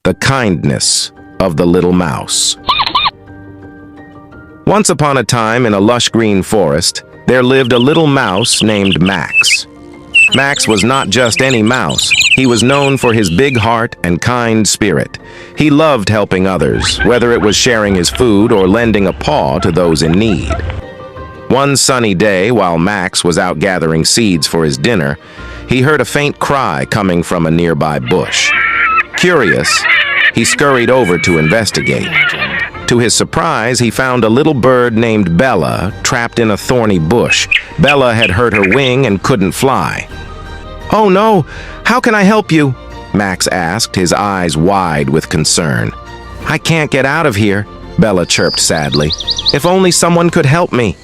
The kindness of the little mouse. Once upon a time in a lush green forest, there lived a little mouse named Max. Max was not just any mouse. He was known for his big heart and kind spirit. He loved helping others, whether it was sharing his food or lending a paw to those in need. One sunny day, while Max was out gathering seeds for his dinner, he heard a faint cry coming from a nearby bush. Curious, he scurried over to investigate. To his surprise, he found a little bird named Bella trapped in a thorny bush. Bella had hurt her wing and couldn't fly. "Oh no! How can I help you?" Max asked, his eyes wide with concern. "I can't get out of here," Bella chirped sadly. "If only someone could help me."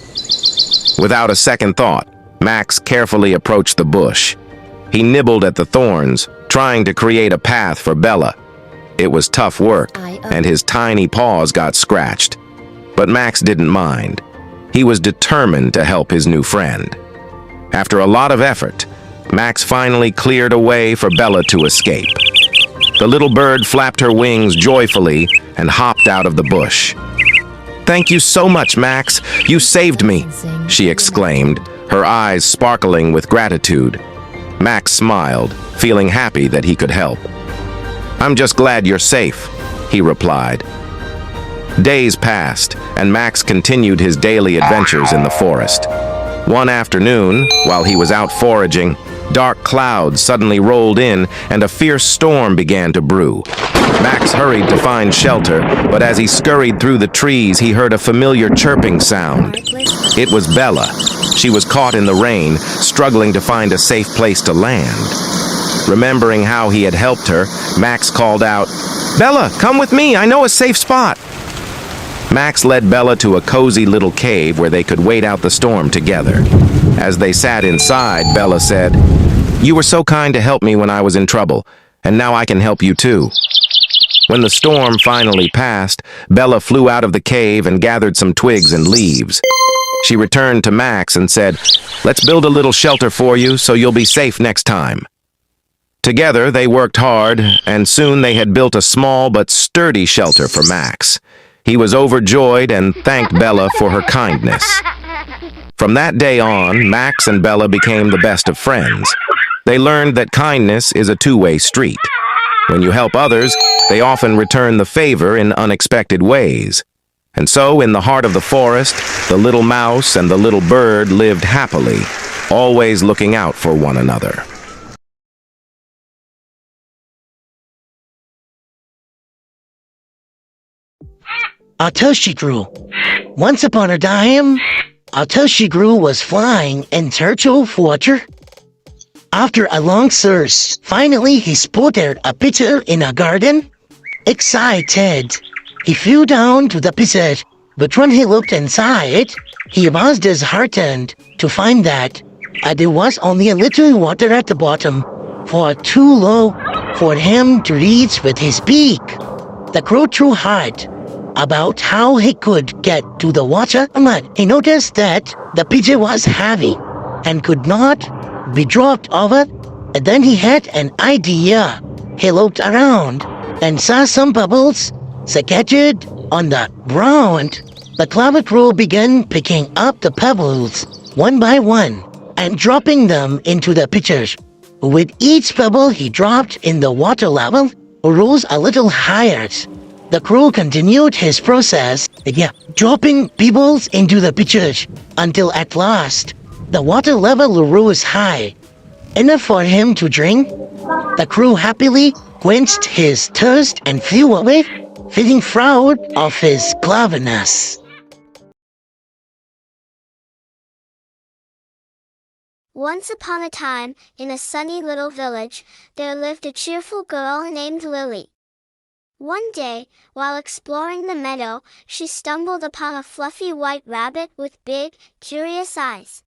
Without a second thought, Max carefully approached the bush. He nibbled at the thorns, trying to create a path for Bella. It was tough work, and his tiny paws got scratched. But Max didn't mind. He was determined to help his new friend. After a lot of effort, Max finally cleared a way for Bella to escape. The little bird flapped her wings joyfully and hopped out of the bush. "Thank you so much, Max. You saved me," she exclaimed, her eyes sparkling with gratitude. Max smiled, feeling happy that he could help. "I'm just glad you're safe," he replied. Days passed, and Max continued his daily adventures in the forest. One afternoon, while he was out foraging, dark clouds suddenly rolled in and a fierce storm began to brew. Max hurried to find shelter, but as he scurried through the trees, he heard a familiar chirping sound. It was Bella. She was caught in the rain, struggling to find a safe place to land. Remembering how he had helped her, Max called out, "Bella, come with me, I know a safe spot." Max led Bella to a cozy little cave where they could wait out the storm together. As they sat inside, Bella said, "You were so kind to help me when I was in trouble, and now I can help you too." When the storm finally passed, Bella flew out of the cave and gathered some twigs and leaves. She returned to Max and said, "Let's build a little shelter for you so you'll be safe next time." Together, they worked hard, and soon they had built a small but sturdy shelter for Max. He was overjoyed and thanked Bella for her kindness. From that day on, Max and Bella became the best of friends. They learned that kindness is a two-way street. When you help others, they often return the favor in unexpected ways. And so, in the heart of the forest, the little mouse and the little bird lived happily, always looking out for one another. Grew. Once upon a time, Grew was flying in search of water. After a long search, finally he spotted a pitcher in a garden. Excited, he flew down to the pitcher, but when he looked inside, he was disheartened to find that there was only a little water at the bottom, for too low for him to reach with his beak. The crow threw hard about how he could get to the water, but he noticed that the pitcher was heavy and could not be dropped over. And then he had an idea. He looked around and saw some bubbles scattered on the ground. The clever crow began picking up the pebbles one by one and dropping them into the pitcher. With each pebble he dropped in, the water level rose a little higher. The crow continued his process, dropping pebbles into the pitcher until at last the water level rose high, enough for him to drink. The crow happily quenched his thirst and flew away, feeling proud of his cleverness. Once upon a time, in a sunny little village, there lived a cheerful girl named Lily. One day, while exploring the meadow, she stumbled upon a fluffy white rabbit with big, curious eyes.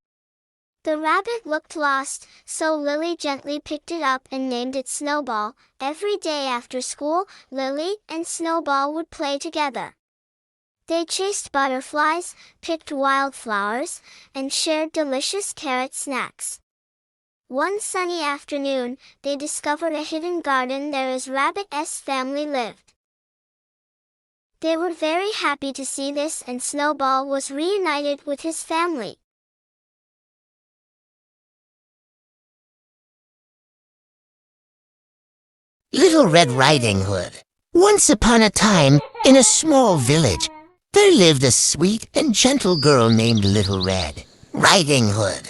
The rabbit looked lost, so Lily gently picked it up and named it Snowball. Every day after school, Lily and Snowball would play together. They chased butterflies, picked wildflowers, and shared delicious carrot snacks. One sunny afternoon, they discovered a hidden garden where his rabbit's family lived. They were very happy to see this, and Snowball was reunited with his family. Little Red Riding Hood. Once upon a time, in a small village, there lived a sweet and gentle girl named Little Red Riding Hood.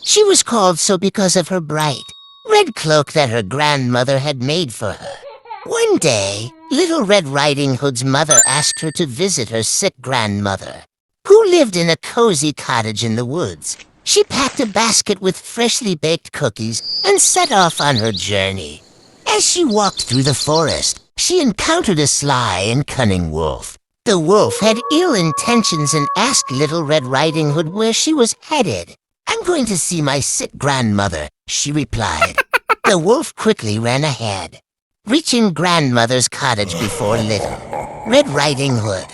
She was called so because of her bright red cloak that her grandmother had made for her. One day, Little Red Riding Hood's mother asked her to visit her sick grandmother, who lived in a cozy cottage in the woods. She packed a basket with freshly baked cookies and set off on her journey. As she walked through the forest, she encountered a sly and cunning wolf. The wolf had ill intentions and asked Little Red Riding Hood where she was headed. "I'm going to see my sick grandmother," she replied. The wolf quickly ran ahead, reaching grandmother's cottage before Little Red Riding Hood.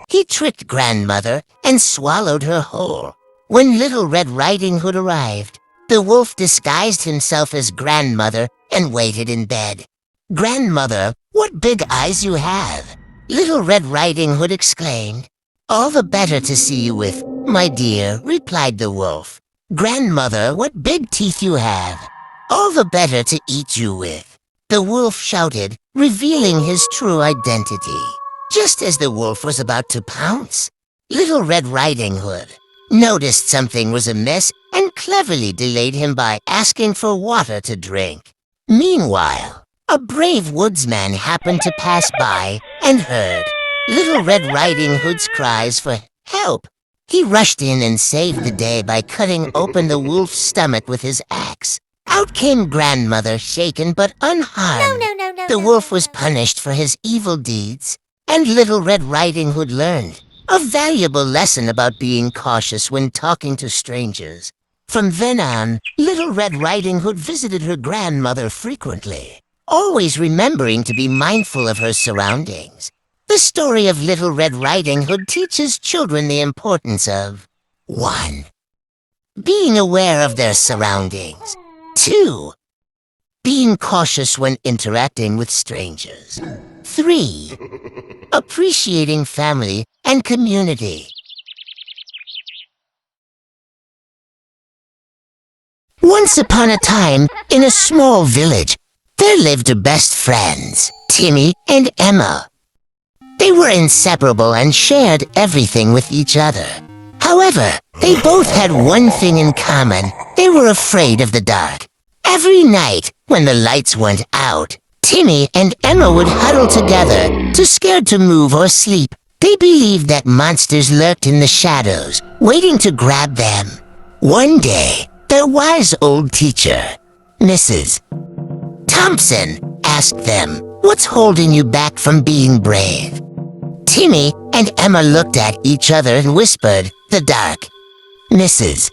He tricked grandmother and swallowed her whole. When Little Red Riding Hood arrived, the wolf disguised himself as grandmother and waited in bed. "Grandmother, what big eyes you have!" Little Red Riding Hood exclaimed. "All the better to see you with, my dear," replied the wolf. "Grandmother, what big teeth you have! All the better to eat you with," the wolf shouted, revealing his true identity. Just as the wolf was about to pounce, Little Red Riding Hood noticed something was amiss and cleverly delayed him by asking for water to drink. Meanwhile, a brave woodsman happened to pass by and heard Little Red Riding Hood's cries for help. He rushed in and saved the day by cutting open the wolf's stomach with his axe. Out came grandmother, shaken but unharmed. The wolf was punished for his evil deeds, and Little Red Riding Hood learned a valuable lesson about being cautious when talking to strangers. From then on, Little Red Riding Hood visited her grandmother frequently, always remembering to be mindful of her surroundings. The story of Little Red Riding Hood teaches children the importance of 1. Being aware of their surroundings. 2. Being cautious when interacting with strangers. 3. Appreciating family and community. Once upon a time, in a small village, there lived two best friends, Timmy and Emma. They were inseparable and shared everything with each other. However, they both had one thing in common. They were afraid of the dark. Every night, when the lights went out, Timmy and Emma would huddle together, too scared to move or sleep. They believed that monsters lurked in the shadows, waiting to grab them. One day, their wise old teacher, Mrs. Thompson, asked them, "What's holding you back from being brave?" Timmy and Emma looked at each other and whispered, "The dark." Mrs.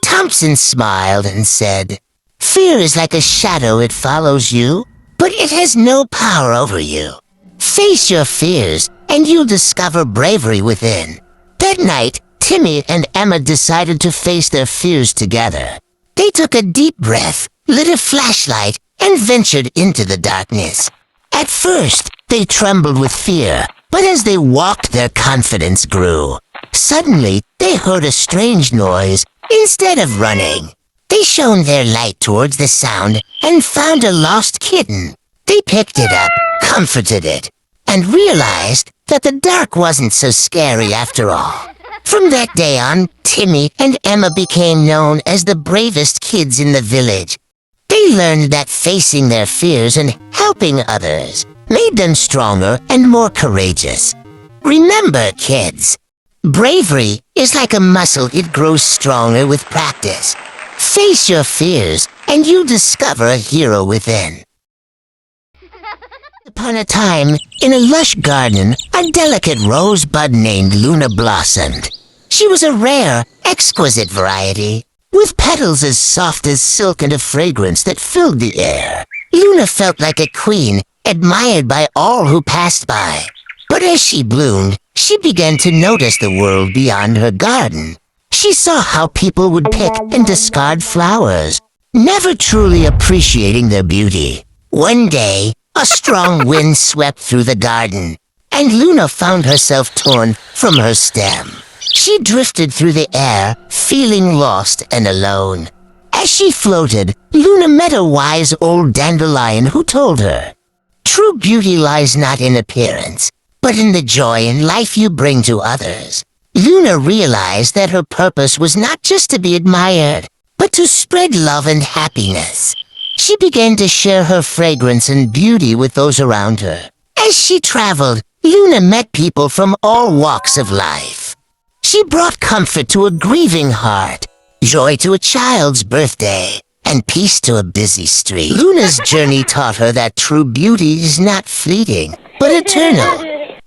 Thompson smiled and said, "Fear is like a shadow. It follows you, but it has no power over you. Face your fears, and you'll discover bravery within." That night, Timmy and Emma decided to face their fears together. They took a deep breath, lit a flashlight, and ventured into the darkness. At first, they trembled with fear, but as they walked, their confidence grew. Suddenly, they heard a strange noise. Instead of running, they shone their light towards the sound and found a lost kitten. They picked it up, comforted it, and realized that the dark wasn't so scary after all. From that day on, Timmy and Emma became known as the bravest kids in the village. They learned that facing their fears and helping others made them stronger and more courageous. Remember, kids, bravery is like a muscle. It grows stronger with practice. Face your fears, and you'll discover a hero within. Upon a time, in a lush garden, a delicate rosebud named Luna blossomed. She was a rare, exquisite variety, with petals as soft as silk and a fragrance that filled the air. Luna felt like a queen, admired by all who passed by. But as she bloomed, she began to notice the world beyond her garden. She saw how people would pick and discard flowers, never truly appreciating their beauty. One day, a strong wind swept through the garden, and Luna found herself torn from her stem. She drifted through the air, feeling lost and alone. As she floated, Luna met a wise old dandelion who told her, "True beauty lies not in appearance, but in the joy and life you bring to others." Luna realized that her purpose was not just to be admired, but to spread love and happiness. She began to share her fragrance and beauty with those around her. As she traveled, Luna met people from all walks of life. She brought comfort to a grieving heart, joy to a child's birthday, and peace to a busy street. Luna's journey taught her that true beauty is not fleeting, but eternal.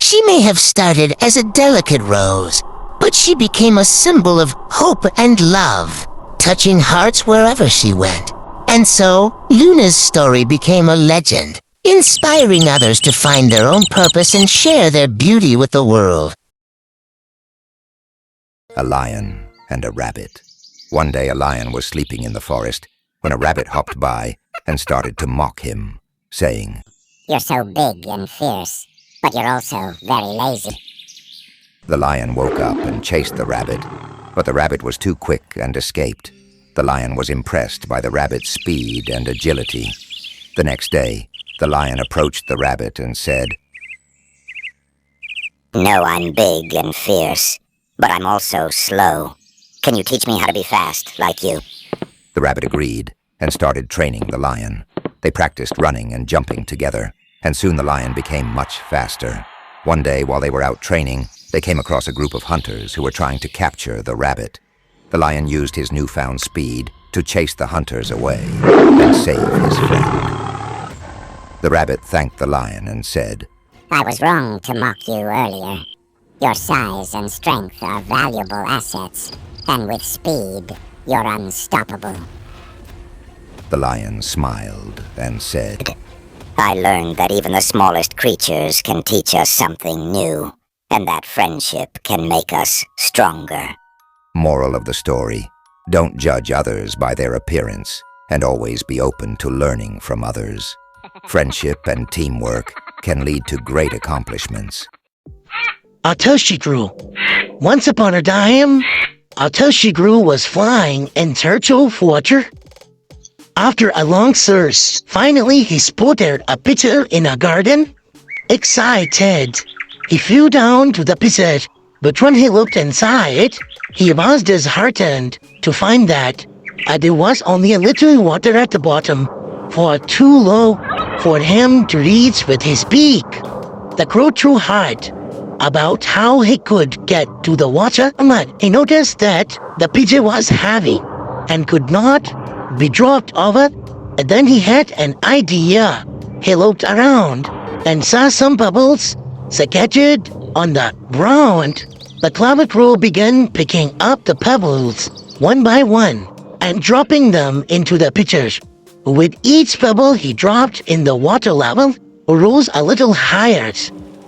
She may have started as a delicate rose, but she became a symbol of hope and love, touching hearts wherever she went. And so, Luna's story became a legend, inspiring others to find their own purpose and share their beauty with the world. A lion and a rabbit. One day a lion was sleeping in the forest when a rabbit hopped by and started to mock him, saying, "You're so big and fierce, but you're also very lazy." The lion woke up and chased the rabbit, but the rabbit was too quick and escaped. The lion was impressed by the rabbit's speed and agility. The next day, the lion approached the rabbit and said, "No, I'm big and fierce, but I'm also slow. Can you teach me how to be fast, like you?" The rabbit agreed and started training the lion. They practiced running and jumping together, and soon the lion became much faster. One day, while they were out training, they came across a group of hunters who were trying to capture the rabbit. The lion used his newfound speed to chase the hunters away and save his friend. The rabbit thanked the lion and said, "I was wrong to mock you earlier. Your size and strength are valuable assets, and with speed, you're unstoppable." The lion smiled and said, "I learned that even the smallest creatures can teach us something new, and that friendship can make us stronger." Moral of the story, don't judge others by their appearance, and always be open to learning from others. Friendship and teamwork can lead to great accomplishments. Until she grew. Once upon a time, until she grew was flying in search of water. After a long search, finally he spotted a pitcher in a garden. Excited, he flew down to the pitcher, but when he looked inside, he was disheartened to find that there was only a little water at the bottom, for too low for him to reach with his beak. The crow threw hard about how he could get to the water, but he noticed that the pitcher was heavy and could not be dropped over. And then he had an idea. He looked around and saw some bubbles scattered on the ground. The clever crow began picking up the pebbles one by one and dropping them into the pitcher. With each pebble he dropped in, the water level rose a little higher.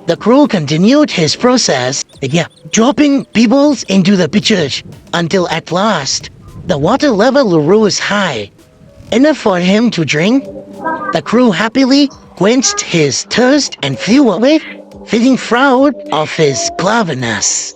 The crow continued his process, dropping pebbles into the pitcher until at last the water level rose high, enough for him to drink. The crow happily quenched his thirst and flew away, feeling proud of his cleverness.